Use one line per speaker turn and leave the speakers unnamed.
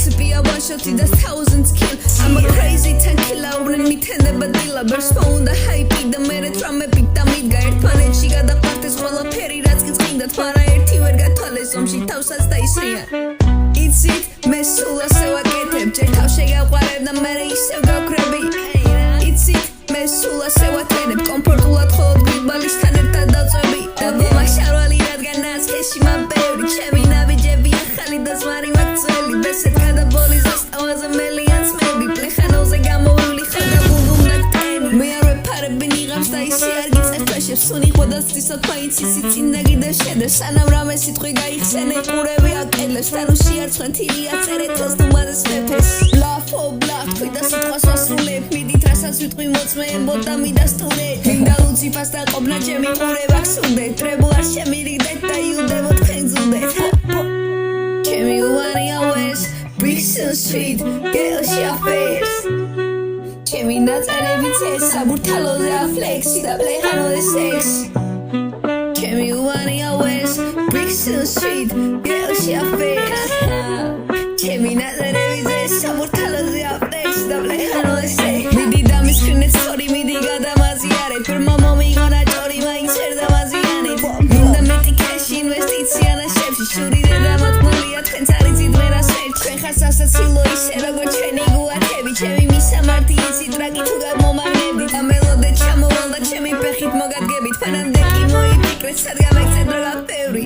Recipe one shot in the thousands kill I'm a crazy tequila when me tende badila Burst phone the hype the mere drum epic the midga ერთმანეთ she got the parties ყველაფერი რაც კი წინდათ მარა ერთი ვერ გათვალეს ომში თავსაც დაისრია It's it მე სულ ასე ვაკეთებ ჯერ თავ შეგაყვარებ და მე ისევ გავკრები It's it მე სულ ასე ვაკეთებ კომფორტულად ხოლოდ გრიბალისთან ერთად დავწვევი და მომაშარვალი რადგან ასქეში მაბევრი ჩემი ნაბიჯები ახალი და ზმარი მაქცველი ბესეთ გადაბოლის ასტავაზე მელიანს მეები პლეხანოზე გამოვული ხოდა ბუმბუმ დაგტენი მე არ ვეფარები ნიღავს და ისე არ გიწეხვეშებს სუნი ხოდასწისად მაინცისი წინდაგი და შედრე სანამ რამე სიტყვი გაიხსენე ყურები აკელებს და ნუ შეარცხვენ თილია წერეთ თელს ნუმადეს მეფეს ბლაფო ბლაფ თქვი და სიტყვას ვასრულებ მიდით რასაც ვიტყვი მოწმეენ ბოტა მიდასტურე მინდა ლუციფას და ყოფნა ჩემი ყურება გსუნდეთ ტრებო არ შემირიგდეთ და იუდებო თქვენ ზუნდეთ ჩემი უარი always bricks and street გელში აფერს ჩემი ნაწერები წეს საბურთალოზე აფლექსი და პლეხანოზე სექს ჩემი უარი always bricks and street გელში აფერს ჩემი ნაწერები წეს საბურთალოზე აფლექსი და პლეხანოზე სექს მიდი დამისკრინეთ სწორი მიდი გადამაზიარეთ ფერმა მომიგონა ჭორი მაინც ვერ დამაზიანეთ მინდა მეტი კეში ინვესტიცია ნაშებში შური და მოწმულია თქვენც არიცით ვერას ერთ თქვენ ხარ სასაცილო ისე როგორც ჩვენი გუათები ჩემი მისამართი იცით ტრაკი თუ გამომაგნებდით და მელოდე ჩამოვალ და ჩემი ფეხით მოგადგებით ფანამდე კი მოიფიქრეთ სად გამექცეთ რა გაფევრი